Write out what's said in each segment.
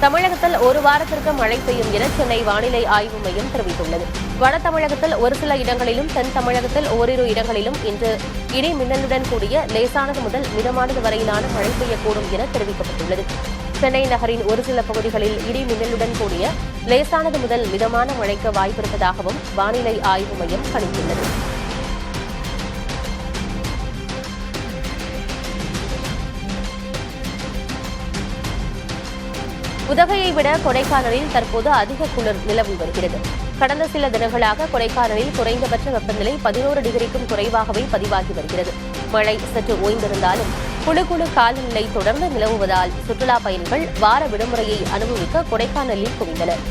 தமிழகத்தில் ஒரு வாரத்திற்கு மழை பெய்யும் என சென்னை வானிலை ஆய்வு மையம் தெரிவித்துள்ளது. வட தமிழகத்தில் ஒரு சில இடங்களிலும் தென் தமிழகத்தில் ஓரிரு இடங்களிலும் இன்று இடி மின்னலுடன் கூடிய லேசானது முதல் மிதமானது வரையிலான மழை பெய்யக்கூடும் என தெரிவிக்கப்பட்டுள்ளது. சென்னை நகரின் ஒரு சில பகுதிகளில் இடி மின்னலுடன் கூடிய லேசானது முதல் மிதமான மழைக்கு வாய்ப்பிருப்பதாகவும் வானிலை ஆய்வு மையம் கணித்துள்ளது. உதகையை விட கொடைக்கானலில் தற்போது அதிக குளிர் நிலவி வருகிறது. கடந்த சில தினங்களாக கொடைக்கானலில் குறைந்தபட்ச வெப்பநிலை 11 டிகிரிக்கும் குறைவாகவே பதிவாகி வருகிறது. மழை சற்று ஓய்ந்திருந்தாலும் குழு காலநிலை தொடர்ந்து நிலவுவதால் சுற்றுலாப் பயணிகள் வார விடுமுறையை அனுபவிக்க கொடைக்கானலில் குவிந்தனர்.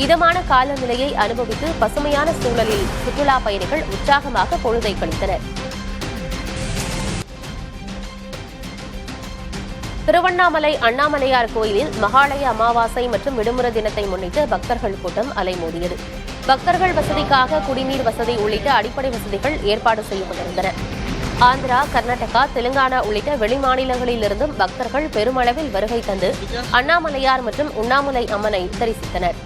இதமான காலநிலையை அனுபவித்து பசுமையான சூழலில் சுற்றுலாப் பயணிகள் உற்சாகமாக பொழுதை கழித்தனர். திருவண்ணாமலை அண்ணாமலையார் கோயிலில் மகாலய அமாவாசை மற்றும் விடுமுறை தினத்தை முன்னிட்டு பக்தர்கள் கூட்டம் அலைமோதியது. பக்தர்கள் வசதிக்காக குடிநீர் வசதி உள்ளிட்ட அடிப்படை வசதிகள் ஏற்பாடு செய்யப்பட்டிருந்தன. ஆந்திரா, கர்நாடகா, தெலுங்கானா உள்ளிட்ட வெளிமாநிலங்களிலிருந்தும் பக்தர்கள் பெருமளவில் வருகை தந்து அண்ணாமலையார் மற்றும் உண்ணாமுலை அம்மனை தரிசித்தனர்.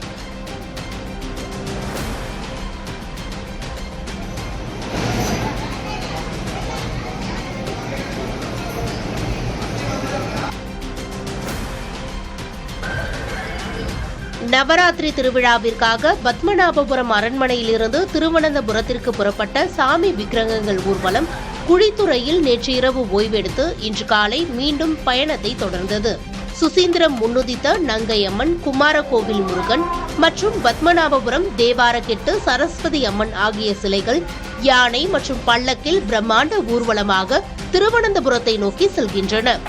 நவராத்திரி திருவிழாவிற்காக பத்மநாபபுரம் அரண்மனையிலிருந்து திருவனந்தபுரத்திற்கு புறப்பட்ட சாமி விக்கிரகங்கள் ஊர்வலம் குழித்துறையில் நேற்று இரவு ஓய்வெடுத்து இன்று காலை மீண்டும் பயணத்தை தொடர்ந்தது. சுசீந்திரம் முன்னுதித்த நங்கையம்மன், குமாரகோவில் முருகன் மற்றும் பத்மநாபபுரம் தேவாரக்கெட்டு சரஸ்வதி அம்மன் ஆகிய சிலைகள் யானை மற்றும் பல்லக்கில் பிரம்மாண்ட ஊர்வலமாக திருவனந்தபுரத்தை நோக்கி செல்கின்றன.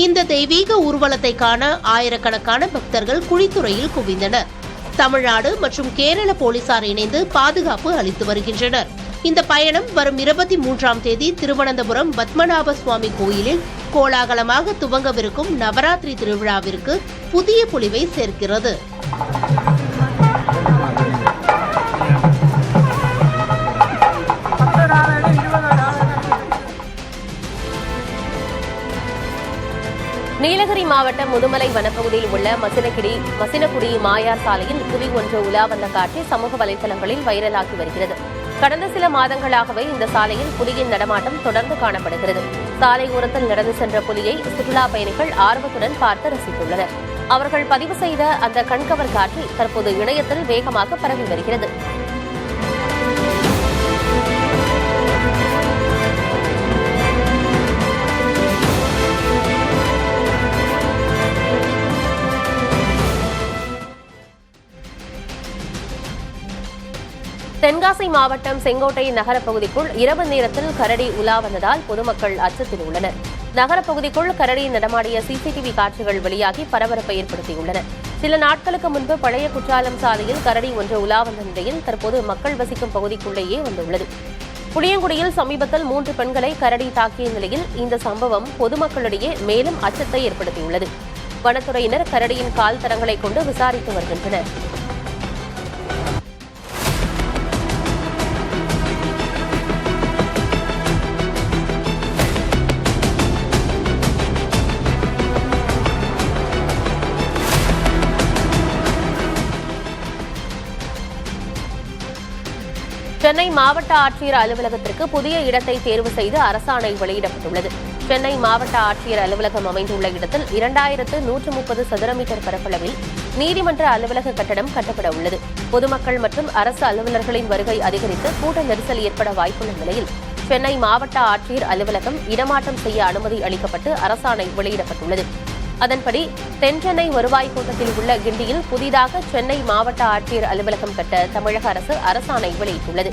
இந்த தெய்வீக ஊர்வலத்தை காண ஆயிரக்கணக்கான பக்தர்கள் குழித்துறையில் குவிந்தனர். தமிழ்நாடு மற்றும் கேரள போலீசார் இணைந்து பாதுகாப்பு அளித்து வருகின்றனர். இந்த பயணம் வரும் 23ஆம் தேதி திருவனந்தபுரம் பத்மநாப சுவாமி கோயிலில் கோலாகலமாக துவங்கவிருக்கும் நவராத்திரி திருவிழாவிற்கு புதிய பொலிவை சேர்க்கிறது. நீலகிரி மாவட்டம் முதுமலை வனப்பகுதியில் உள்ள மசினகுடி மாயார் சாலையில் புலி ஒன்று உலா வந்த காட்சி சமூக வலைதளங்களில் வைரலாகி வருகிறது. கடந்த சில மாதங்களாகவே இந்த சாலையில் புலியின் நடமாட்டம் தொடர்ந்து காணப்படுகிறது. சாலை ஓரத்தில் நடந்து சென்ற புலியை சுற்றுலா பயணிகள் ஆர்வத்துடன் பார்த்து ரசித்துள்ளனர். அவர்கள் பதிவு செய்த அந்த கண்கவர் காட்சி தற்போது இணையத்தில் வேகமாக பரவி வருகிறது. தென்காசி மாவட்டம் செங்கோட்டை நகரப்பகுதிக்குள் இரவு நேரத்தில் கரடி உலா வந்ததால் பொதுமக்கள் அச்சத்தில் உள்ளனர். நகரப்பகுதிக்குள் கரடி நடமாடிய சிசிடிவி காட்சிகள் வெளியாகி பரபரப்பை ஏற்படுத்தியுள்ளன. சில நாட்களுக்கு முன்பு பழைய குற்றாலம் சாலையில் கரடி ஒன்று உலா வந்த நிலையில் தற்போது மக்கள் வசிக்கும் பகுதிக்குள்ளேயே வந்துள்ளது. புளியங்குடியில் சமீபத்தில் 3 பெண்களை கரடி தாக்கிய நிலையில் இந்த சம்பவம் பொதுமக்களிடையே மேலும் அச்சத்தை ஏற்படுத்தியுள்ளது. வனத்துறையினர் கரடியின் கால் தடங்களை கொண்டு விசாரித்து வருகின்றனர். சென்னை மாவட்ட ஆட்சியர் அலுவலகத்திற்கு புதிய இடத்தை தேர்வு செய்து அரசாணை வெளியிடப்பட்டுள்ளது. சென்னை மாவட்ட ஆட்சியர் அலுவலகம் அமைந்துள்ள இடத்தில் 2130 சதுர மீட்டர் பரப்பளவில் நீதிமன்ற அலுவலக கட்டடம் கட்டப்பட உள்ளது. பொதுமக்கள் மற்றும் அரசு அலுவலர்களின் வருகை அதிகரித்து கூட்ட நெரிசல் ஏற்பட வாய்ப்புள்ள நிலையில் சென்னை மாவட்ட ஆட்சியர் அலுவலகம் இடமாற்றம் செய்ய அனுமதி அளிக்கப்பட்டு அரசாணை வெளியிடப்பட்டுள்ளது. அதன்படி தென்சென்னை வருவாய் கோட்டத்தில் உள்ள கிண்டியில் புதிதாக சென்னை மாவட்ட ஆட்சியர் அலுவலகம் கட்ட தமிழக அரசு அரசாணை வெளியிட்டுள்ளது.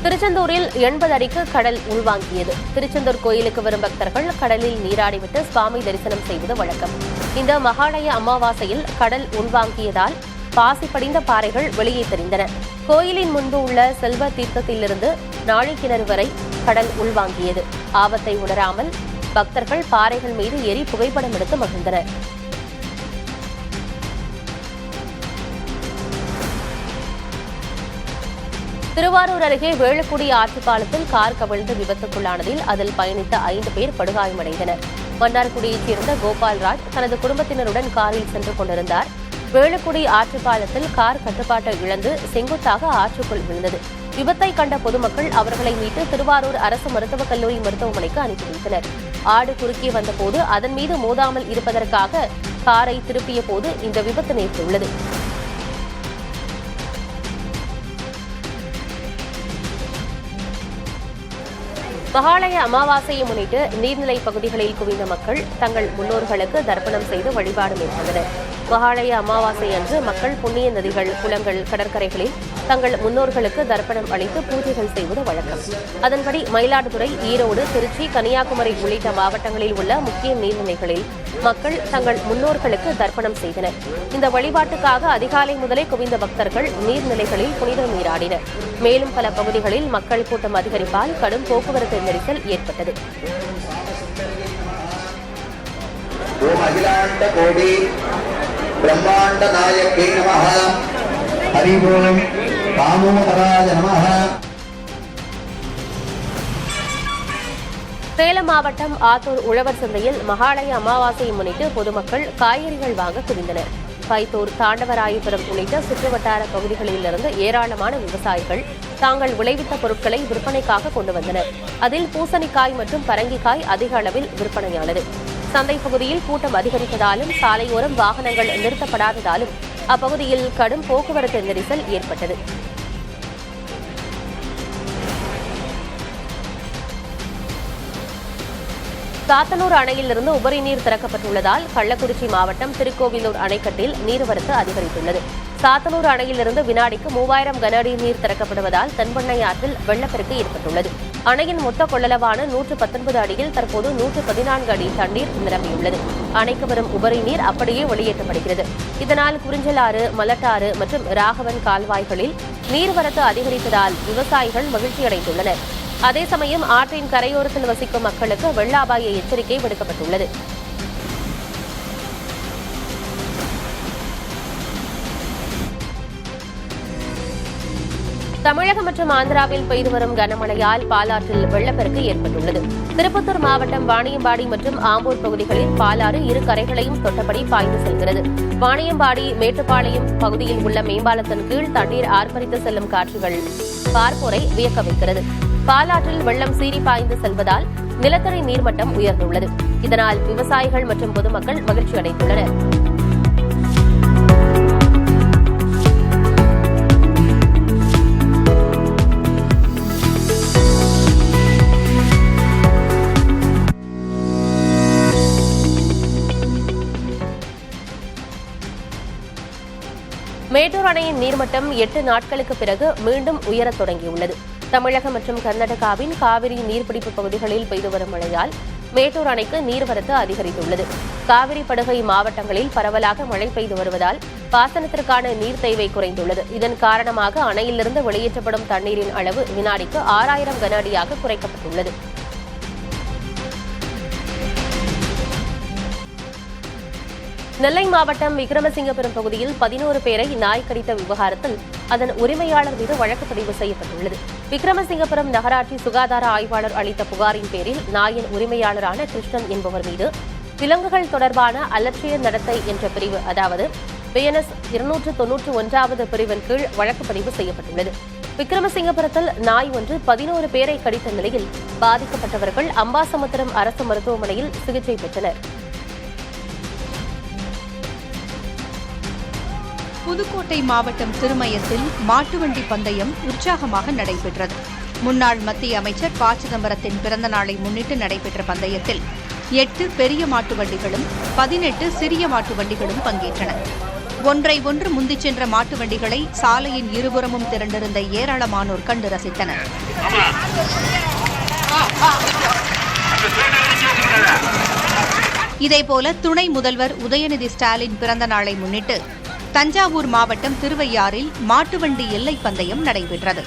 திருச்செந்தூரில் 80 அடிக்கு கடல் உள்வாங்கியது. திருச்செந்தூர் கோயிலுக்கு வரும் பக்தர்கள் கடலில் நீராடிவிட்டு சுவாமி தரிசனம் செய்வது வழக்கம். இந்த மகாலய அமாவாசையில் கடல் உள்வாங்கியதால் பாசி படிந்த பாறைகள் வெளியே தெரிந்தன. கோயிலின் முன்பு உள்ள செல்வ தீர்த்தத்திலிருந்து நாழிக்கிணறு வரை கடல் உள்வாங்கியது. ஆபத்தை உணராமல் பக்தர்கள் பாறைகள் மீது ஏறி புகைப்படம் எடுத்து மகிழ்ந்தனர். திருவாரூர் அருகே வேளக்குடி ஆற்றுப்பாலத்தில் கார் கவிழ்ந்து விபத்துக்குள்ளானதில் அதில் பயணித்த 5 பேர் படுகாயமடைந்தனர். மன்னார்குடியைச் சேர்ந்த கோபால்ராஜ் தனது குடும்பத்தினருடன் காரில் சென்று கொண்டிருந்தார். வேளக்குடி ஆற்றுப்பாலத்தில் கார் கட்டுப்பாட்டை இழந்து செங்குத்தாக ஆற்றுக்குள் விழுந்தது. விபத்தை கண்ட பொதுமக்கள் அவர்களை மீட்டு திருவாரூர் அரசு மருத்துவக் கல்லூரி மருத்துவமனைக்கு அனுப்பி வைத்தனர். ஆடு குறுக்கே வந்தபோது அதன் மீது மோதாமல் இருப்பதற்காக காரை திருப்பிய போது இந்த விபத்து நேர்ந்துள்ளது. மகாலய அமாவாசையை முன்னிட்டு நீர்நிலை பகுதிகளில் குவிந்த மக்கள் தங்கள் முன்னோர்களுக்கு தர்ப்பணம் செய்து வழிபாடு மேற்கொண்டனர். மகாலய அமாவாசை அன்று மக்கள் புண்ணிய நதிகள், குளங்கள், கடற்கரைகளில் தங்கள் முன்னோர்களுக்கு தர்ப்பணம் அளித்து பூஜைகள் செய்வது வழக்கம். அதன்படி மயிலாடுதுறை, ஈரோடு, திருச்சி, கன்னியாகுமரி உள்ளிட்ட மாவட்டங்களில் உள்ள முக்கிய நீர்நிலைகளில் மக்கள் தங்கள் முன்னோர்களுக்கு தர்ப்பணம் செய்தனர். இந்த வழிபாட்டுக்காக அதிகாலை முதலே குவிந்த பக்தர்கள் நீர்நிலைகளில் புனித நீராடினர். மேலும் பல பகுதிகளில் மக்கள் கூட்டம் அதிகரிப்பால் கடும் போக்குவரத்து நெரிசல் ஏற்பட்டது. பிரம்மாண்ட நாயகே நமஹ. ஹரி ஓம் தாமோதராய நமஹ. சேலம் மாவட்டம் ஆத்தூர் உழவர் சந்தையில் மகாலய அமாவாசையை முன்னிட்டு பொதுமக்கள் காய்கறிகள் வாங்க குவிந்தனர். பைத்தூர், தாண்டவராயபுரம் உள்ளிட்ட சுற்றுவட்டார பகுதிகளிலிருந்து ஏராளமான விவசாயிகள் தாங்கள் விளைவித்த பொருட்களை விற்பனைக்காக கொண்டு வந்தனர். அதில் பூசணிக்காய் மற்றும் பரங்கிக்காய் அதிக அளவில் விற்பனையானது. சந்தை பகுதியில் கூட்டம் அதிகரித்ததாலும் சாலையோரம் வாகனங்கள் நிறுத்தப்படாததாலும் அப்பகுதியில் கடும் போக்குவரத்து நெரிசல் ஏற்பட்டது. சாத்தனூர் அணையிலிருந்து உபரி நீர் திறக்கப்பட்டுள்ளதால் கள்ளக்குறிச்சி மாவட்டம் திருக்கோவிலூர் அணைக்கட்டில் நீர்வரத்து அதிகரித்துள்ளது. சாத்தனூர் அணையிலிருந்து வினாடிக்கு 3000 கன அடி நீர் திறக்கப்படுவதால் தென்பெண்ணை ஆற்றில் வெள்ளப்பெருக்கு ஏற்பட்டுள்ளது. அணையின் மொத்த கொள்ளளவான 119 அடியில் தற்போது 114 அடி தண்ணீர் நிரம்பியுள்ளது. அணைக்கு வரும் உபரி நீர் அப்படியே வெளியேற்றப்படுகிறது. இதனால் குறிஞ்சலாறு, மலட்டாறு மற்றும் ராகவன் கால்வாய்களில் நீர்வரத்து அதிகரித்ததால் விவசாயிகள் மகிழ்ச்சியடைந்துள்ளனர். அதே சமயம் ஆற்றின் கரையோரத்தில் வசிக்கும் மக்களுக்கு வெள்ள அபாய எச்சரிக்கை விடுக்கப்பட்டுள்ளது. தமிழகம் மற்றும் ஆந்திராவில் பெய்து வரும் கனமழையால் பாலாற்றில் வெள்ளப்பெருக்கு ஏற்பட்டுள்ளது. திருப்பத்தூர் மாவட்டம் வாணியம்பாடி மற்றும் ஆம்பூர் பகுதிகளில் பாலாறு இரு கரைகளையும் தொட்டபடி பாய்ந்து செல்கிறது. வாணியம்பாடி மேட்டுப்பாளையம் பகுதியில் உள்ள மேம்பாலத்தின் கீழ் தண்ணீர் ஆர்ப்பரித்து செல்லும் காட்சிகள் பார்ப்போரை வியக்க வைக்கிறது. பாலாற்றில் வெள்ளம் சீறி பாய்ந்து செல்வதால் நிலத்தடி நீர்மட்டம் உயர்ந்துள்ளது. இதனால் விவசாயிகள் மற்றும் பொதுமக்கள் மகிழ்ச்சி அடைந்துள்ளனர். மேட்டூர் அணையின் நீர்மட்டம் 8 நாட்களுக்கு பிறகு மீண்டும் உயரத் தொடங்கியுள்ளது. தமிழகம் மற்றும் கர்நாடகாவின் காவிரி நீர்பிடிப்பு பகுதிகளில் பெய்து வரும் மழையால் மேட்டூர் அணைக்கு நீர்வரத்து அதிகரித்துள்ளது. காவிரி படுகை மாவட்டங்களில் பரவலாக மழை பெய்து வருவதால் பாசனத்திற்கான நீர் தேவை குறைந்துள்ளது. இதன் காரணமாக அணையிலிருந்து வெளியேற்றப்படும் தண்ணீரின் அளவு வினாடிக்கு 6000 கன அடியாக குறைக்கப்பட்டுள்ளது. நெல்லை மாவட்டம் விக்ரமசிங்கபுரம் பகுதியில் 11 பேரை நாய் கடித்த விவகாரத்தில் அதன் உரிமையாளர் மீது வழக்கு பதிவு செய்யப்பட்டுள்ளது. விக்ரமசிங்கபுரம் நகராட்சி சுகாதார ஆய்வாளர் அளித்த புகாரின் பேரில் நாயின் உரிமையாளரான கிருஷ்ணன் என்பவர் மீது விலங்குகள் தொடர்பான அலட்சிய நடத்தை என்ற பிரிவு, அதாவது BNS 291வது பிரிவின் கீழ் வழக்கு பதிவு செய்யப்பட்டுள்ளது. விக்ரமசிங்கபுரத்தில் நாய் ஒன்று 11 பேரை கடித்த நிலையில் பாதிக்கப்பட்டவர்கள் அம்பாசமுத்திரம் அரசு மருத்துவமனையில் சிகிச்சை பெற்றனர். புதுக்கோட்டை மாவட்டம் திருமயத்தில் மாட்டுவண்டி பந்தயம் உற்சாகமாக நடைபெற்றது. முன்னாள் மத்திய அமைச்சர் ப. சிதம்பரத்தின் பிறந்த நாளை முன்னிட்டு நடைபெற்ற பந்தயத்தில் 8 பெரிய மாட்டு வண்டிகளும் 18 சிறிய மாட்டு வண்டிகளும் பங்கேற்றன. ஒன்றை ஒன்று முந்திச் சென்ற மாட்டு வண்டிகளை சாலையின் இருபுறமும் திரண்டிருந்த ஏராளமானோர் கண்டு ரசித்தனர். இதேபோல துணை முதல்வர் உதயநிதி ஸ்டாலின் பிறந்த நாளை முன்னிட்டு தஞ்சாவூர் மாவட்டம் திருவையாறில் மாட்டுவண்டி எல்லை பந்தயம் நடைபெற்றது.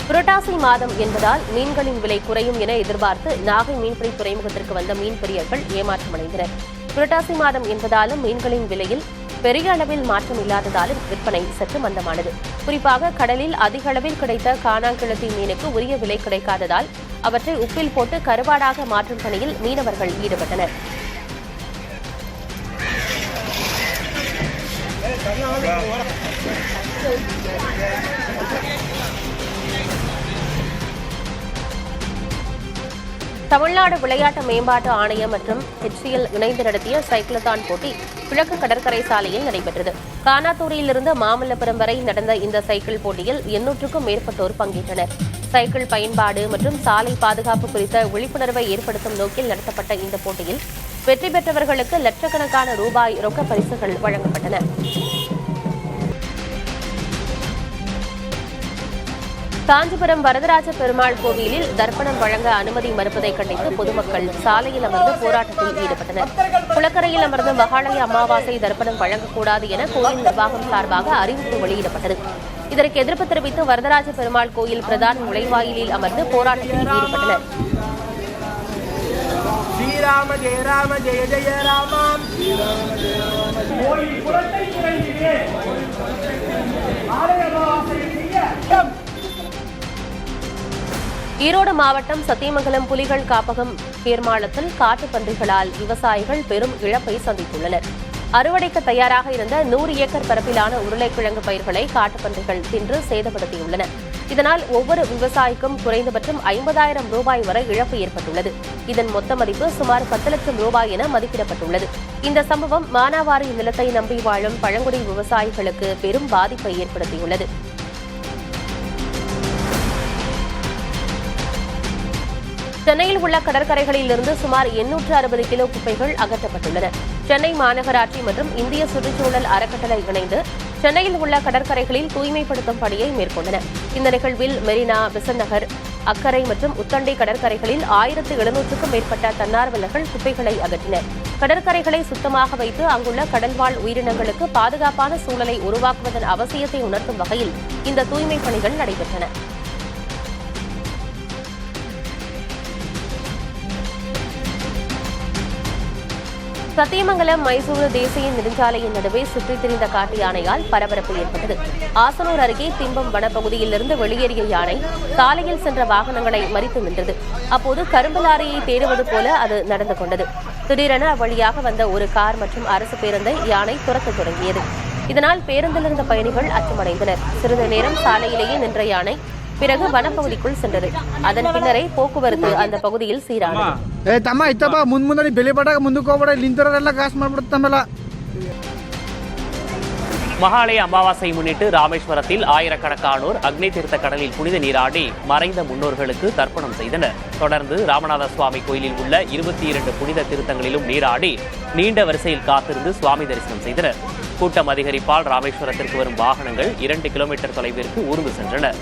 புரட்டாசி மாதம் என்பதால் மீன்களின் விலை குறையும் என எதிர்பார்த்து நாகை மீன்பிடி துறைமுகத்திற்கு வந்த மீன் பிரியர்கள் ஏமாற்றமடைந்தனர். புரட்டாசி மாதம் என்பதாலும் மீன்களின் விலையில் பெரிய அளவில் மாற்றம் இல்லாததாலும் விற்பனை சற்று மந்தமானது. குறிப்பாக கடலில் அதிக அளவில் கிடைத்த காணாங்கிழத்தி மீனுக்கு உரிய விலை கிடைக்காததால் அவற்றை உப்பில் போட்டு கருவாடாக மாற்றும் பணியில் மீனவர்கள் ஈடுபட்டனர். தமிழ்நாடு விளையாட்டு மேம்பாட்டு ஆணையம் மற்றும் HCL இணைந்து நடத்திய சைக்கிளத்தான் போட்டி கிழக்கு கடற்கரை சாலையில் நடைபெற்றது. கானாத்தூரிலிருந்து மாமல்லபுரம் வரை நடந்த இந்த சைக்கிள் போட்டியில் 800க்கும் மேற்பட்டோர் பங்கேற்றனர். சைக்கிள் பயன்பாடு மற்றும் சாலை பாதுகாப்பு குறித்த விழிப்புணர்வை ஏற்படுத்தும் நோக்கில் நடத்தப்பட்ட இந்த போட்டியில் வெற்றி பெற்றவர்களுக்கு லட்சக்கணக்கான ரூபாய் ரொக்க பரிசுகள் வழங்கப்பட்டன. காஞ்சிபுரம் வரதராஜ பெருமாள் கோவிலில் தர்ப்பணம் வழங்க அனுமதி மறுப்பதை கண்டித்து பொதுமக்கள் சாலையில் அமர்ந்து போராட்டத்தில் ஈடுபட்டனர். குளக்கரையில் அமர்ந்து மகாலய அமாவாசை தர்ப்பணம் வழங்கக்கூடாது என கோயில் நிர்வாகம் சார்பாக அறிவிப்பு வெளியிடப்பட்டது. இதற்கு எதிர்ப்பு தெரிவித்து வரதராஜ பெருமாள் கோயில் பிரதான நுழைவாயிலில் அமர்ந்து போராட்டத்தில் ஈடுபட்டனர். ஸ்ரீராம ஜெய ராம ஜெய ஜெய ராமா. ஈரோடு மாவட்டம் சத்தியமங்கலம் புலிகள் காப்பகம் கேர்மாளத்தில் காட்டுப்பன்றிகளால் விவசாயிகள் பெரும் இழப்பை சந்தித்துள்ளனர். அறுவடைக்கு தயாராக இருந்த 100 ஏக்கர் பரப்பிலான உருளைக்கிழங்கு பயிர்களை காட்டுப்பன்றிகள் தின்று சேதப்படுத்தியுள்ளன. இதனால் ஒவ்வொரு விவசாயிக்கும் குறைந்தபட்சம் 50,000 ரூபாய் வரை இழப்பு ஏற்பட்டுள்ளது. இதன் மொத்த மதிப்பு சுமார் 10 லட்சம் ரூபாய் என மதிப்பிடப்பட்டுள்ளது. இந்த சம்பவம் மானாவாரி நிலத்தை நம்பி வாழும் பழங்குடி விவசாயிகளுக்கு பெரும் பாதிப்பை ஏற்படுத்தியுள்ளது. சென்னையில் உள்ள கடற்கரைகளில் இருந்து சுமார் 860 கிலோ குப்பைகள் அகற்றப்பட்டுள்ளன. சென்னை மாநகராட்சி மற்றும் இந்திய சுற்றுச்சூழல் அறக்கட்டளை இணைந்து சென்னையில் உள்ள கடற்கரைகளில் தூய்மைப்படுத்தும் பணியை மேற்கொண்டன. இந்த நிகழ்வில் மெரினா, பெசன்ட் நகர், அக்கரை மற்றும் உத்தண்டி கடற்கரைகளில் 1700க்கும் மேற்பட்ட தன்னார்வலர்கள் குப்பைகளை அகற்றினர். கடற்கரைகளை சுத்தமாக வைத்து அங்குள்ள கடல்வாழ் உயிரினங்களுக்கு பாதுகாப்பான சூழலை உருவாக்குவதன் அவசியத்தை உணர்த்தும் வகையில் இந்த தூய்மைப் பணிகள் நடைபெற்றன. சத்தியமங்கலம் மைசூரு தேசிய நெடுஞ்சாலையின் நடுவே சுற்றித் திரிந்த காட்டு யானையால் பரபரப்பு ஏற்பட்டது. ஆசனூர் அருகே திம்பம் வனப்பகுதியிலிருந்து வெளியேறிய யானை சாலையில் சென்ற வாகனங்களை மறித்து நின்றது. அப்போது கரும்பு லாரியை தேடுவது போல அது நடந்து கொண்டது. திடீரென அவ்வழியாக வந்த ஒரு கார் மற்றும் அரசு பேருந்தை யானை துரத்தத் தொடங்கியது. இதனால் பேருந்தில் இருந்த பயணிகள் அச்சமடைந்தனர். சிறிது நேரம் சாலையிலேயே நின்ற யானை பிறகு வனப்பகுதிக்குள் சென்றது. அதன் பின்னரே போக்குவரத்து அந்த பகுதியில் சீரானது. மகாலய அமாவாசையை முன்னிட்டு ராமேஸ்வரத்தில் ஆயிரக்கணக்கானோர் அக்னி தீர்த்த கடலில் புனித நீராடி மறைந்த முன்னோர்களுக்கு தர்ப்பணம் செய்தனர். தொடர்ந்து ராமநாத சுவாமி கோயிலில் உள்ள 22 புனித தீர்த்தங்களிலும் நீராடி நீண்ட வரிசையில் காத்திருந்து சுவாமி தரிசனம் செய்தனர். கூட்டம் அதிகரிப்பால் ராமேஸ்வரத்திற்கு வரும் வாகனங்கள் 2 கிலோமீட்டர் தொலைவிற்கு ஊர்ந்து சென்றன.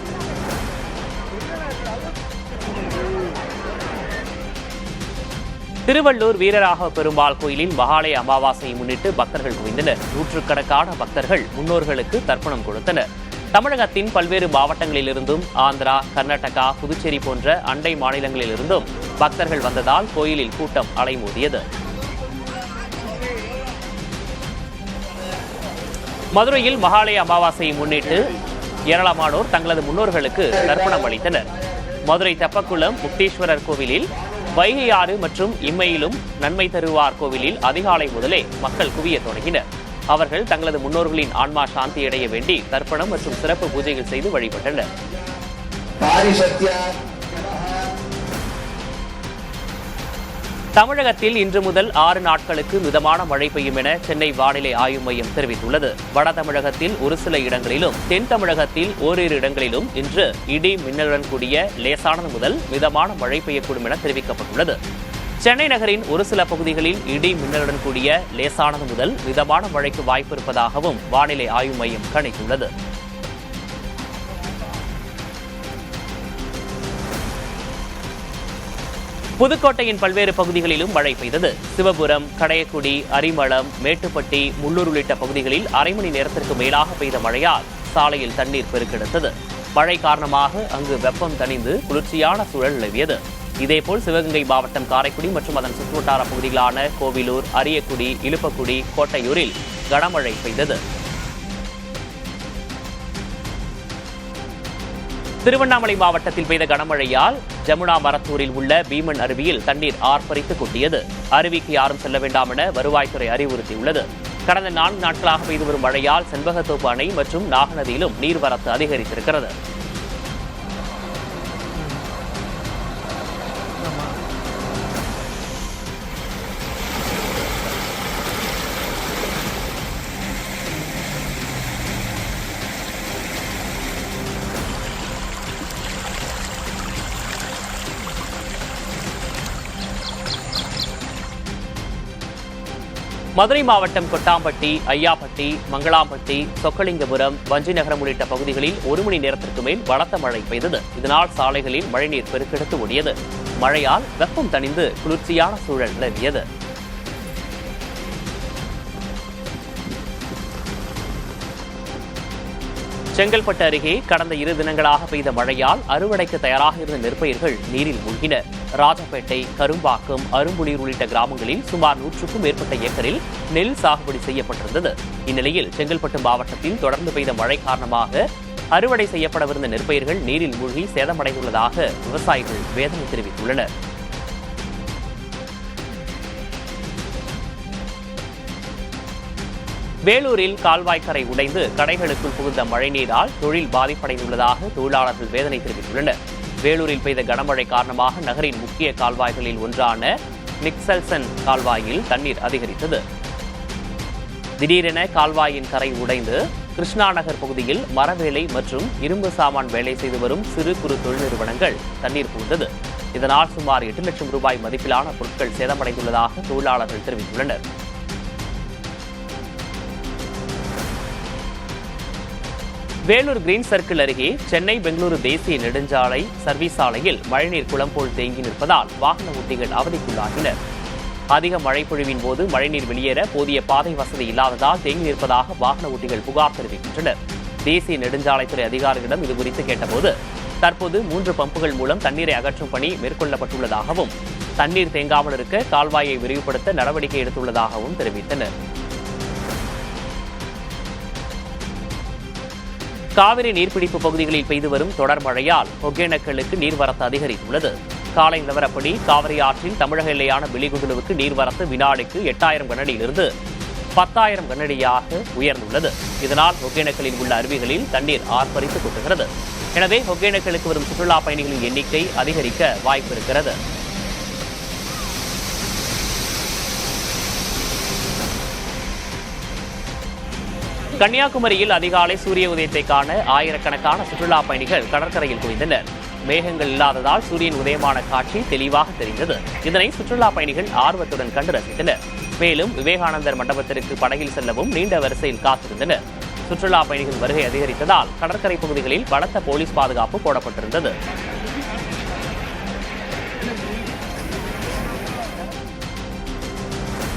திருவள்ளூர் வீரராக பெருமாள் கோயிலில் மகாலய அமாவாசையை முன்னிட்டு பக்தர்கள் குவிந்தனர். நூற்றுக்கணக்கான பக்தர்கள் முன்னோர்களுக்கு தர்ப்பணம் கொடுத்தனர். தமிழகத்தின் பல்வேறு மாவட்டங்களிலிருந்தும் ஆந்திரா, கர்நாடகா, புதுச்சேரி போன்ற அண்டை மாநிலங்களிலிருந்தும் பக்தர்கள் வந்ததால் கோயிலில் கூட்டம் அலைமோதியது. மதுரையில் மகாலய அமாவாசையை முன்னிட்டு ஏராளமானோர் தங்களது முன்னோர்களுக்கு தர்ப்பணம் அளித்தனர். மதுரை தெப்பக்குளம் முக்தீஸ்வரர் கோவிலில், வைகை ஆறு மற்றும் இம்மையிலும் நன்மை தருவார் கோவிலில் அதிகாலை முதலே மக்கள் குவிய தொடங்கினர். அவர்கள் தங்களது முன்னோர்களின் ஆன்மா சாந்தியடைய வேண்டி தர்ப்பணம் மற்றும் சிறப்பு பூஜைகள் செய்து வழிபட்டனர். தமிழகத்தில் இன்று முதல் 6 நாட்களுக்கு மிதமான மழை பெய்யும் என சென்னை வானிலை ஆய்வு மையம் தெரிவித்துள்ளது. வட தமிழகத்தில் ஒரு சில இடங்களிலும், தென் தமிழகத்தில் ஓரிரு இடங்களிலும் இன்று இடி மின்னலுடன் கூடிய லேசானது முதல் மிதமான மழை பெய்யக்கூடும் என தெரிவிக்கப்பட்டுள்ளது. சென்னை நகரின் ஒரு சில பகுதிகளில் இடி மின்னலுடன் கூடிய லேசானது முதல் மிதமான மழைக்கு வாய்ப்பு இருப்பதாகவும் வானிலை ஆய்வு மையம் கணித்துள்ளது. புதுக்கோட்டையின் பல்வேறு பகுதிகளிலும் மழை பெய்தது. சிவபுரம், கடையக்குடி, அரிமளம், மேட்டுப்பட்டி, முள்ளூர் உள்ளிட்ட பகுதிகளில் அரை மணி நேரத்திற்கு மேலாக பெய்த மழையால் சாலையில் தண்ணீர் பெருக்கெடுத்தது. மழை காரணமாக அங்கு வெப்பம் தணிந்து குளிர்ச்சியான சூழல் நிலவியது. இதேபோல் சிவகங்கை மாவட்டம் காரைக்குடி மற்றும் அதன் சுற்றுவட்டார பகுதிகளான கோவிலூர், அரியக்குடி, இலுப்பக்குடி, கோட்டையூரில் கனமழை பெய்தது. திருவண்ணாமலை மாவட்டத்தில் பெய்த கனமழையால் ஜமுனா மரத்தூரில் உள்ள பீமன் அருவியில் தண்ணீர் ஆர்ப்பரித்து கொட்டியது. அருவிக்கு யாரும் செல்ல வேண்டாம் என வருவாய்த்துறை அறிவுறுத்தியுள்ளது. கடந்த 4 நாட்களாக பெய்து வரும் மழையால் செண்பகத்தோப்பு அணை மற்றும் நாகநதியிலும் நீர்வரத்து அதிகரித்திருக்கிறது. மதுரை மாவட்டம் கொட்டாம்பட்டி, ஐயாப்பட்டி, மங்களாம்பட்டி, சொக்கலிங்கபுரம், வஞ்சிநகரம் உள்ளிட்ட பகுதிகளில் 1 மணி நேரத்திற்கு மேல் பலத்த மழை பெய்தது. இதனால் சாலைகளில் மழைநீர் பெருக்கெடுத்து ஓடியது. மழையால் வெப்பம் தணிந்து குளிர்ச்சியான சூழல் நிலவியது. செங்கல்பட்டு அருகே கடந்த 2 தினங்களாக பெய்த மழையால் அறுவடைக்கு தயாராக இருந்த நெற்பயிர்கள் நீரில் மூழ்கின. ராஜப்பேட்டை, கரும்பாக்கம், அரும்புலியூர் உள்ளிட்ட கிராமங்களில் சுமார் 100க்கும் மேற்பட்ட ஏக்கரில் நெல் சாகுபடி செய்யப்பட்டிருந்தது. இந்நிலையில் செங்கல்பட்டு மாவட்டத்தில் தொடர்ந்து பெய்த மழை காரணமாக அறுவடை செய்யப்படவிருந்த நெற்பயிர்கள் நீரில் மூழ்கி சேதமடைந்துள்ளதாக விவசாயிகள் வேதனை தெரிவித்துள்ளனர். வேலூரில் கால்வாய்க்கரை உடைந்து கடைகளுக்குள் புகுந்த மழைநீரால் தொழில் பாதிப்படைந்துள்ளதாக தொழிலாளர்கள் வேதனை தெரிவித்துள்ளனர். வேலூரில் பெய்த கனமழை காரணமாக நகரின் முக்கிய கால்வாய்களில் ஒன்றான நிக்சல்சன் கால்வாயில் தண்ணீர் அதிகரித்தது. திடீரென கால்வாயின் கரை உடைந்து கிருஷ்ணா நகர் பகுதியில் மரவேலை மற்றும் இரும்பு சாமான் வேலை செய்து வரும் சிறு குறு தொழில் நிறுவனங்கள் தண்ணீர் புகுந்தது. இதனால் சுமார் 8 லட்சம் ரூபாய் மதிப்பிலான பொருட்கள் சேதமடைந்துள்ளதாக தொழிலாளர்கள் தெரிவித்துள்ளனர். வேலூர் கிரீன் சர்க்கிள் அருகே சென்னை பெங்களூரு தேசிய நெடுஞ்சாலை சர்வீஸ் சாலையில் மழைநீர் குளம் போல் தேங்கி நிற்பதால் வாகன ஓட்டிகள் அவதிக்குள்ளாகினர். அதிக மழை பொழிவின் போது மழைநீர் வெளியேற போதிய பாதை வசதி இல்லாததால் தேங்கி நிற்பதாக வாகன ஓட்டிகள் புகார் தெரிவிக்கின்றனர். தேசிய நெடுஞ்சாலைத்துறை அதிகாரிகளிடம் இதுகுறித்து கேட்டபோது தற்போது 3 பம்புகள் மூலம் தண்ணீரை அகற்றும் பணி மேற்கொள்ளப்பட்டுள்ளதாகவும் தண்ணீர் தேங்காமல் இருக்க கால்வாயை விரிவுபடுத்த நடவடிக்கை எடுத்துள்ளதாகவும் தெரிவித்தனர். காவிரி நீர்பிடிப்பு பகுதிகளில் பெய்து வரும் தொடர் மழையால் ஒகேனக்கலுக்கு நீர்வரத்து அதிகரித்துள்ளது. காலை நிலவரப்படி காவிரி ஆற்றில் தமிழக எல்லையான பிலிகுண்டுலுவுக்கு நீர்வரத்து வினாடிக்கு 8000 கனஅடியிலிருந்து 10,000 கனஅடியாக உயர்ந்துள்ளது. இதனால் ஒகேனக்கலில் உள்ள அருவிகளில் தண்ணீர் ஆர்ப்பரித்து கொட்டுகிறது. எனவே ஒகேனக்கலுக்கு வரும் சுற்றுலா பயணிகளின் எண்ணிக்கை அதிகரிக்க வாய்ப்பு இருக்கிறது. கன்னியாகுமரியில் அதிகாலை சூரிய உதயத்தை காண ஆயிரக்கணக்கான சுற்றுலா பயணிகள் கடற்கரையில் குவிந்தனர். மேகங்கள் இல்லாததால் சூரியன் உதயமான காட்சி தெளிவாக தெரிந்தது. இதனை சுற்றுலா பயணிகள் ஆர்வத்துடன் கண்டு ரசித்தனர். மேலும் விவேகானந்தர் மண்டபத்திற்கு படகில் செல்லவும் நீண்ட வரிசையில் காத்திருந்தனர். சுற்றுலா பயணிகள் வருகை அதிகரித்ததால் கடற்கரை பகுதிகளில் பலத்த போலீஸ் பாதுகாப்பு போடப்பட்டிருந்தது.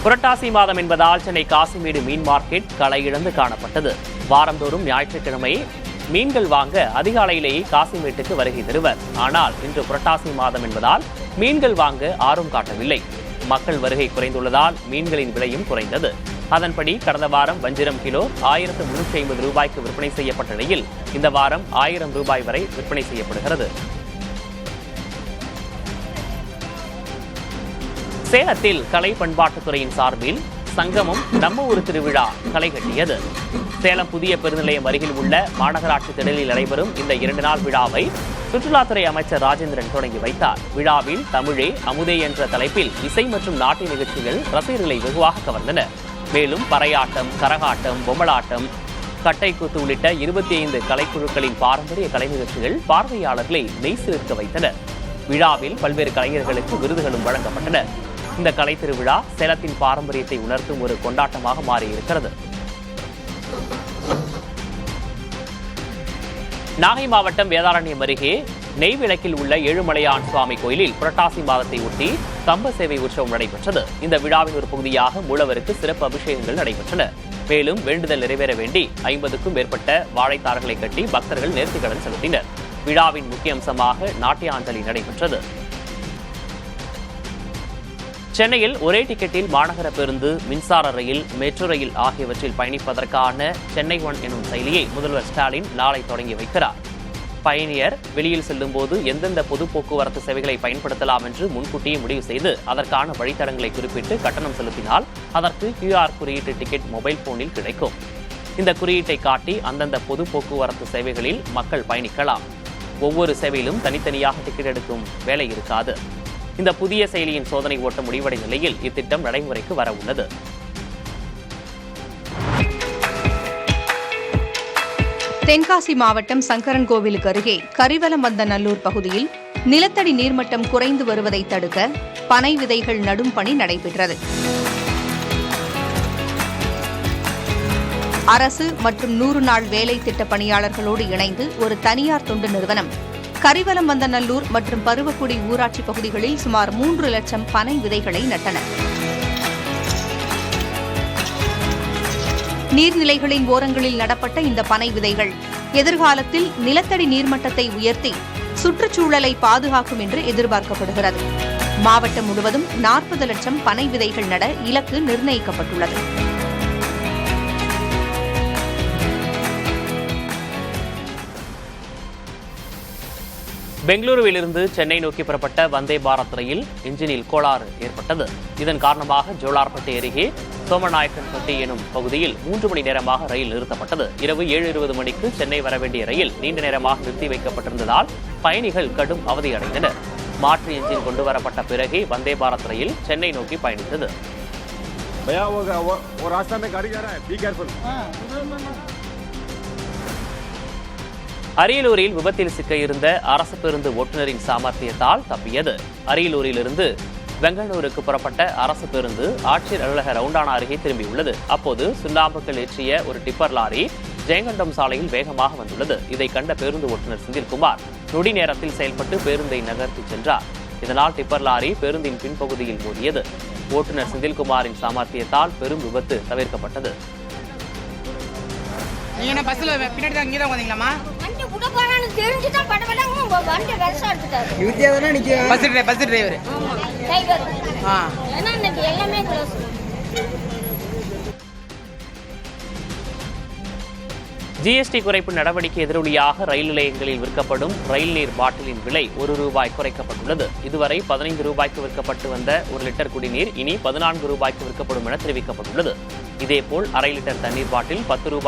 புரட்டாசி மாதம் என்பதால் சென்னை காசிமேடு மீன் மார்க்கெட் களை இழந்து காணப்பட்டது. வாரந்தோறும் ஞாயிற்றுக்கிழமை மீன்கள் வாங்க அதிகாலையிலேயே காசிமேட்டுக்கு வருகை தருவர். ஆனால் இன்று புரட்டாசி மாதம் என்பதால் மீன்கள் வாங்க ஆர்வம் காட்டவில்லை. மக்கள் வருகை குறைந்துள்ளதால் மீன்களின் விலையும் குறைந்தது. அதன்படி கடந்த வாரம் வஞ்சிரம் கிலோ 1350 ரூபாய்க்கு விற்பனை செய்யப்பட்ட நிலையில் இந்த வாரம் 1000 ரூபாய் வரை விற்பனை செய்யப்படுகிறது. சேலத்தில் கலை பண்பாட்டுத்துறையின் சார்பில் சங்கமம் நம்ம ஊர் திருவிழா களை கட்டியது. சேலம் புதிய பெருநிலையம் அருகில் உள்ள மாநகராட்சி திடலில் நடைபெறும் இந்த 2 நாள் விழாவை சுற்றுலாத்துறை அமைச்சர் ராஜேந்திரன் தொடங்கி வைத்தார். விழாவில் தமிழே அமுதே என்ற தலைப்பில் இசை மற்றும் நாட்டிய நிகழ்ச்சிகள் ரசிகர்களை வெகுவாக கவர்ந்தன. மேலும் பறையாட்டம், கரகாட்டம், பொம்மலாட்டம், கட்டைக்கூத்து உள்ளிட்ட 25 கலைக்குழுக்களின் பாரம்பரிய கலை நிகழ்ச்சிகள் பார்வையாளர்களை மெய்சிலிர்க்க வைத்தன. விழாவில் பல்வேறு கலைஞர்களுக்கு விருதுகளும் வழங்கப்பட்டன. இந்த கலை திருவிழா சேலத்தின் பாரம்பரியத்தை உணர்த்தும் ஒரு கொண்டாட்டமாக மாறியிருக்கிறது. நாகை மாவட்டம் வேதாரண்யம் அருகே நெய்விளக்கில் உள்ள ஏழுமலையான் சுவாமி கோயிலில் புரட்டாசி மாதத்தை ஒட்டி கம்ப சேவை உற்சவம் நடைபெற்றது. இந்த விழாவின் ஒரு பகுதியாக மூலவருக்கு சிறப்பு அபிஷேகங்கள் நடைபெற்றன. மேலும் வேண்டுதல் நிறைவேற வேண்டி 50க்கும் மேற்பட்ட வாழைத்தார்களை கட்டி பக்தர்கள் நேர்த்திக்கடன் செலுத்தினர். விழாவின் முக்கிய அம்சமாக நாட்டியாஞ்சலி நடைபெற்றது. சென்னையில் ஒரே டிக்கெட்டில் மாநகர பேருந்து, மின்சார ரயில், மெட்ரோ ரயில் ஆகியவற்றில் பயணிப்பதற்கான சென்னை ஒன் எனும் செயலியை முதல்வர் ஸ்டாலின் நாளை தொடங்கி வைக்கிறார். பயணியர் வெளியில் செல்லும் போது எந்தெந்த பொது போக்குவரத்து சேவைகளை பயன்படுத்தலாம் என்று முன்கூட்டியே முடிவு செய்து அதற்கான வழித்தடங்களை குறிப்பிட்டு கட்டணம் செலுத்தினால் அதற்கு QR குறியீட்டு டிக்கெட் மொபைல் போனில் கிடைக்கும். இந்த குறியீட்டை காட்டி அந்தந்த பொது போக்குவரத்து சேவைகளில் மக்கள் பயணிக்கலாம். ஒவ்வொரு சேவையிலும் தனித்தனியாக டிக்கெட் எடுக்கும் வேலை இருக்காது. இந்த புதிய செயலியின் சோதனை ஓட்டம் முடிவடைந்த நிலையில் இத்திட்டம் நடைமுறைக்கு வர உள்ளது. தென்காசி மாவட்டம் சங்கரன்கோவிலுக்கு அருகே கரிவலமந்தநல்லூர் பகுதியில் நிலத்தடி நீர்மட்டம் குறைந்து வருவதை தடுக்க பனை விதைகள் நடும் பணி நடைபெற்றது. அரசு மற்றும் 100 நாள் வேலை திட்ட பணியாளர்களோடு இணைந்து ஒரு தனியார் தொண்டு நிறுவனம் கரிவலமந்தநல்லூர் மற்றும் பருவக்குடி ஊராட்சி பகுதிகளில் சுமார் 3 லட்சம் பனை விதைகளை நட்டனர். நீர்நிலைகளின் ஓரங்களில் நடப்பட்ட இந்த பனை விதைகள் எதிர்காலத்தில் நிலத்தடி நீர்மட்டத்தை உயர்த்தி சுற்றுச்சூழலை பாதுகாக்கும் என்று எதிர்பார்க்கப்படுகிறது. மாவட்டம் முழுவதும் 40 லட்சம் பனை விதைகள் நட இலக்கு நிர்ணயிக்கப்பட்டுள்ளது. பெங்களூருவிலிருந்து சென்னை நோக்கி புறப்பட்ட வந்தே பாரத் ரயில் இன்ஜினில் கோளாறு ஏற்பட்டது. இதன் காரணமாக ஜோலார்பட்டி அருகே சோமநாயக்கன்பட்டி எனும் பகுதியில் 3 மணி நேரமாக ரயில் நிறுத்தப்பட்டது. இரவு 7:20 மணிக்கு சென்னை வரவேண்டிய ரயில் நீண்ட நேரமாக நிறுத்தி வைக்கப்பட்டிருந்ததால் பயணிகள் கடும் அவதியடைந்தனர். மாற்று என்ஜின் கொண்டு வரப்பட்ட பிறகே வந்தே பாரத் ரயில் சென்னை நோக்கி பயணித்தது. அரியலூரில் விபத்தில் சிக்க இருந்த அரசு பேருந்து ஓட்டுநரின் சாமர்த்தியத்தால் தப்பியது. அரியலூரிலிருந்து பெங்களூருக்கு புறப்பட்ட அரசு பேருந்து ஆட்சியர் அலுவலக ரவுண்டானா அருகே திரும்பியுள்ளது. அப்போது சுண்ணாம்புக்கள் ஏற்றிய ஒரு டிப்பர் லாரி ஜெயங்கொண்டம் சாலையில் வேகமாக வந்துள்ளது. இதை கண்ட பேருந்து ஓட்டுநர் செந்தில்குமார் நொடி நேரத்தில் செயல்பட்டு பேருந்தை நகர்த்தி சென்றார். இதனால் டிப்பர் லாரி பேருந்தின் பின்பகுதியில் மோதியது. ஓட்டுநர் செந்தில்குமாரின் சாமர்த்தியத்தால் பெரும் விபத்து தவிர்க்கப்பட்டது. நீங்க பஸ்ல பின்னாடி தான் இங்க தான் வந்தீங்களாமா? வண்டி உட போறான்னு தெரிஞ்சு தான் படபடங்க வண்டி ரஷ் எடுத்துட்டாரு. யூத்தியா தான நிக்க பஸ் டிரைவர். ஆமா டிரைவர். ஏன்னா இன்னைக்கு எல்லாமே க்ளோஸ். ஜிஎஸ்டி குறைப்பு நடவடிக்கை எதிரொலியாக ரயில் நிலையங்களில் விற்கப்படும் ரயில் நீர் பாட்டிலின் விலை ₹1 குறைக்கப்பட்டுள்ளது. இதுவரை 15 ரூபாய்க்கு விற்கப்பட்டு வந்த 1 லிட்டர் குடிநீர் இனி 14 ரூபாய்க்கு விற்கப்படும் என தெரிவிக்கப்பட்டுள்ளது. இதேபோல் அரை லிட்டர் தண்ணீர் பாட்டில் ₹10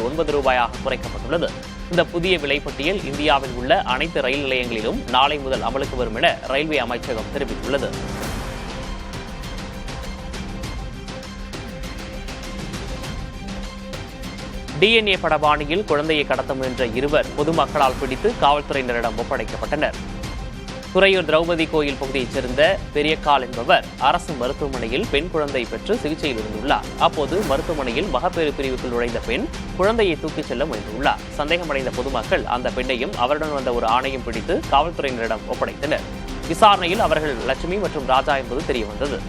9 குறைக்கப்பட்டுள்ளது. இந்த புதிய விலைப்பட்டியல் இந்தியாவில் உள்ள அனைத்து ரயில் நிலையங்களிலும் நாளை முதல் அமலுக்கு வரும் என ரயில்வே அமைச்சகம் தெரிவித்துள்ளது. DNA படபாணியில் குழந்தையை கடத்த முயன்ற 2 பொதுமக்களால் பிடித்து காவல்துறையினரிடம் ஒப்படைக்கப்பட்டனர். துறையூர் திரௌபதி கோயில் பகுதியைச் சேர்ந்த பெரியக்கால் என்பவர் அரசு மருத்துவமனையில் பெண் குழந்தை பெற்று சிகிச்சையில் இருந்துள்ளார். அப்போது மருத்துவமனையில் மகப்பேறு பிரிவுக்குள் நுழைந்த பெண் குழந்தையை தூக்கிச் செல்ல முயன்றுள்ளார். சந்தேகமடைந்த பொதுமக்கள் அந்த பெண்ணையும் அவருடன் வந்த ஒரு ஆணையும் பிடித்து காவல்துறையினரிடம் ஒப்படைத்தனர். விசாரணையில் அவர்கள் லட்சுமி மற்றும் ராஜா என்பது தெரியவந்தது.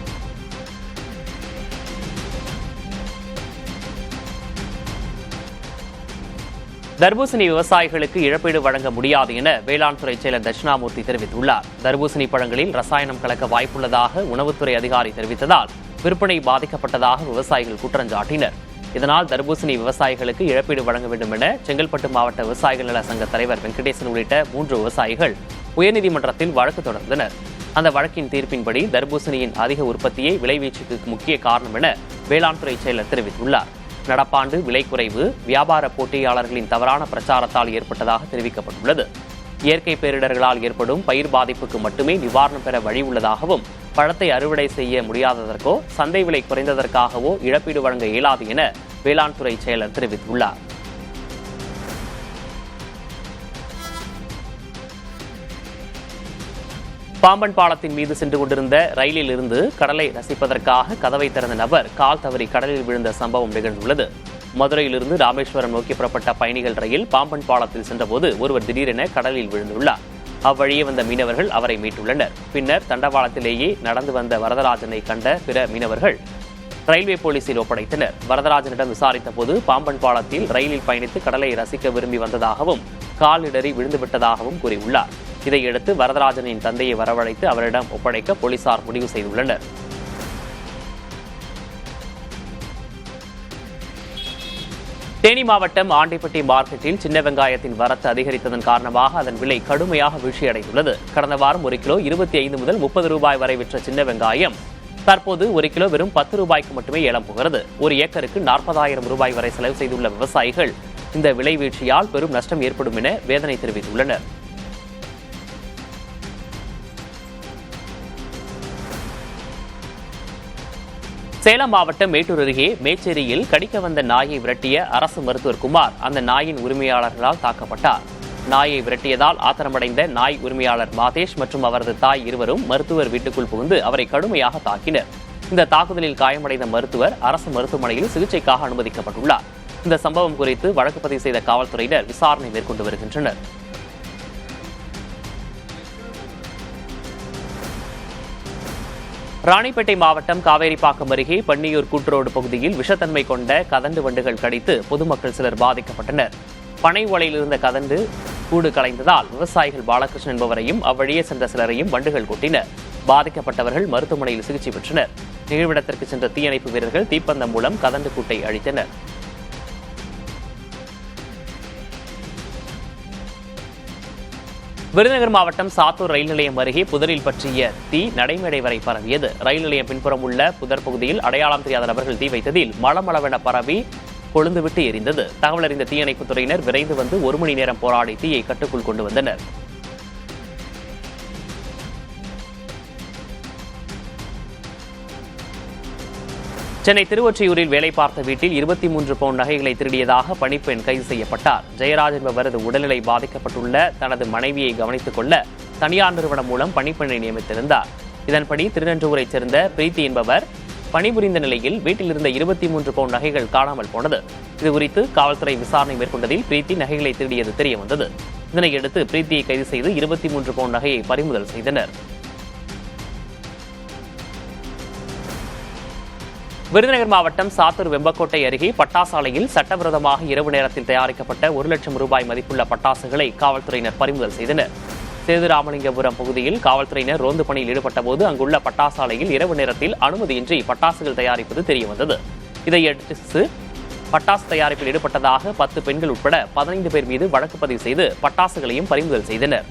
தர்பூசணி விவசாயிகளுக்கு இழப்பீடு வழங்க முடியாது என வேளாண் துறை செயலர் தட்சிணாமூர்த்தி தெரிவித்துள்ளார். தர்பூசணி பழங்களில் ரசாயனம் கலக்க வாய்ப்புள்ளதாக உணவுத்துறை அதிகாரி தெரிவித்ததால் விற்பனை பாதிக்கப்பட்டதாக விவசாயிகள் குற்றஞ்சாட்டினர். இதனால் தர்பூசணி விவசாயிகளுக்கு இழப்பீடு வழங்க வேண்டும் என செங்கல்பட்டு மாவட்ட விவசாயிகள் நல சங்க தலைவர் வெங்கடேசன் உள்ளிட்ட 3 விவசாயிகள் உயர்நீதிமன்றத்தில் வழக்கு தொடர்ந்தனர். அந்த வழக்கின் தீர்ப்பின்படி தர்பூசணியின் அதிக உற்பத்தியை விளைவீச்சுக்கு முக்கிய காரணம் என வேளாண் துறை செயலர் தெரிவித்துள்ளார். நடப்பாண்டு விலை குறைவு வியாபார போட்டியாளர்களின் தவறான பிரச்சாரத்தால் ஏற்பட்டதாக தெரிவிக்கப்பட்டுள்ளது. இயற்கை பேரிடர்களால் ஏற்படும் பயிர் பாதிப்புக்கு மட்டுமே நிவாரணம் பெற வழி உள்ளதாகவும் பழத்தை அறுவடை செய்ய முடியாததற்கோ சந்தை விலை குறைந்ததற்காகவோ இழப்பீடு வழங்க இயலாது என வேளாண் துறை செயலர் தெரிவித்துள்ளார். பாம்பன் பாலத்தின் மீது சென்று கொண்டிருந்த ரயிலில் இருந்து கடலை ரசிப்பதற்காக கதவை திறந்த நபர் கால் தவறி கடலில் விழுந்த சம்பவம் நிகழ்ந்துள்ளது. மதுரையிலிருந்து ராமேஸ்வரம் நோக்கி புறப்பட்ட பயணிகள் ரயில் பாம்பன் பாலத்தில் சென்றபோது ஒருவர் திடீரென கடலில் விழுந்துள்ளார். அவ்வழியே வந்த மீனவர்கள் அவரை மீட்டுள்ளனர். பின்னர் தண்டவாளத்திலேயே நடந்து வந்த வரதராஜனை கண்ட பிற மீனவர்கள் ரயில்வே போலீசில் ஒப்படைத்தனர். வரதராஜனிடம் விசாரித்த போது பாம்பன் பாலத்தில் ரயிலில் பயணித்து கடலை ரசிக்க விரும்பி வந்ததாகவும் காலிடறி விழுந்துவிட்டதாகவும் கூறியுள்ளார். இதையடுத்து வரதராஜனின் தந்தையை வரவழைத்து அவரிடம் ஒப்படைக்க போலீசார் முடிவு செய்துள்ளனர். தேனி மாவட்டம் ஆண்டிப்பட்டி மார்க்கெட்டில் சின்ன வெங்காயத்தின் வரத்து அதிகரித்ததன் காரணமாக அதன் விலை கடுமையாக வீழ்ச்சியடைந்துள்ளது. கடந்த வாரம் 1 கிலோ 25 முதல் 30 ரூபாய் வரை விற்ற சின்ன வெங்காயம் தற்போது 1 கிலோ வெறும் 10 ரூபாய்க்கு மட்டுமே ஏலம் போகிறது. ஒரு ஏக்கருக்கு 40,000 ரூபாய் வரை செலவு செய்துள்ள விவசாயிகள் இந்த விலை வீழ்ச்சியால் பெரும் நஷ்டம் ஏற்படும் என வேதனை தெரிவித்துள்ளனர். சேலம் மாவட்டம் மேட்டூர் அருகே மேச்சேரியில் கடிக்க வந்த நாயை விரட்டிய அரசு மருத்துவர் குமார் அந்த நாயின் உரிமையாளர்களால் தாக்கப்பட்டார். நாயை விரட்டியதால் ஆத்திரமடைந்த நாய் உரிமையாளர் மாதேஷ் மற்றும் அவரது தாய் இருவரும் மருத்துவர் வீட்டுக்குள் புகுந்து அவரை கடுமையாக தாக்கினர். இந்த தாக்குதலில் காயமடைந்த மருத்துவர் அரசு மருத்துவமனையில் சிகிச்சைக்காக அனுமதிக்கப்பட்டுள்ளார். இந்த சம்பவம் குறித்து வழக்கு பதிவு செய்த காவல்துறையினர் விசாரணை மேற்கொண்டு வருகின்றனர். ராணிப்பேட்டை மாவட்டம் காவேரிப்பாக்கம் அருகே பன்னியூர் கூட்டுரோடு பகுதியில் விஷத்தன்மை கொண்ட கதண்டு வண்டுகள் கடித்து பொதுமக்கள் சிலர் பாதிக்கப்பட்டனர். பனை ஓலையில் இருந்த கதண்டு கூடு கலைந்ததால் விவசாயிகள் பாலகிருஷ்ணன் என்பவரையும் அவ்வழியே சென்ற சிலரையும் வண்டுகள் கொட்டினர். பாதிக்கப்பட்டவர்கள் மருத்துவமனையில் சிகிச்சை பெற்றனர். நிகழ்விடத்திற்கு சென்ற தீயணைப்பு வீரர்கள் தீப்பந்தம் மூலம் கதண்டு கூட்டை அழித்தனர். விருதுநகர் மாவட்டம் சாத்தூர் ரயில் நிலையம் அருகே புதரில் பற்றிய தீ நடைமேடை வரை பரவியது. ரயில் நிலையம் பின்புறம் உள்ள புதர் பகுதியில் அடையாளம் தெரியாத நபர்கள் தீ வைத்ததில் மளமளவென பரவி கொழுந்துவிட்டு எரிந்தது. தகவல் அறிந்த தீயணைப்புத் துறையினர் விரைந்து வந்து 1 மணி நேரம் போராடி தீயை கட்டுக்குள் கொண்டு வந்தனர். சென்னை திருவொற்றியூரில் வேலை பார்த்த வீட்டில் 23 பவுன் நகைகளை திருடியதாக பணிப்பெண் கைது செய்யப்பட்டார். ஜெயராஜ் என்பவரது உடல்நிலை பாதிக்கப்பட்டுள்ள தனது மனைவியை கவனித்துக் கொள்ள தனியார் நிறுவனம் மூலம் பணிப்பெண்ணை நியமித்திருந்தார். இதன்படி திருநென்றூரைச் சேர்ந்த பிரீத்தி என்பவர் பணிபுரிந்த நிலையில் வீட்டில் இருந்த 23 பவுன் நகைகள் காணாமல் போனது. இதுகுறித்து காவல்துறை விசாரணை மேற்கொண்டதில் பிரீத்தி நகைகளை திருடியது தெரியவந்தது. இதனையடுத்து பிரீத்தியை கைது செய்து 23 பவுன் நகையை பறிமுதல் செய்தனர். விருதுநகர் மாவட்டம் சாத்தூர் வெம்பக்கோட்டை அருகே பட்டாசாலையில் சட்டவிரோதமாக இரவு நேரத்தில் தயாரிக்கப்பட்ட 1 லட்சம் ரூபாய் மதிப்புள்ள பட்டாசுகளை காவல்துறையினர் பறிமுதல் செய்தனர். சேதுராமலிங்கபுரம் பகுதியில் காவல்துறையினர் ரோந்து பணியில் ஈடுபட்ட போது அங்குள்ள பட்டாசாலையில் இரவு நேரத்தில் அனுமதியின்றி பட்டாசுகள் தயாரிப்பது தெரியவந்தது. இதையடுத்து பட்டாசு தயாரிப்பில் ஈடுபட்டதாக 10 பெண்கள் உட்பட 15 பேர் மீது வழக்கு பதிவு செய்து பட்டாசுகளையும் பறிமுதல் செய்தனர்.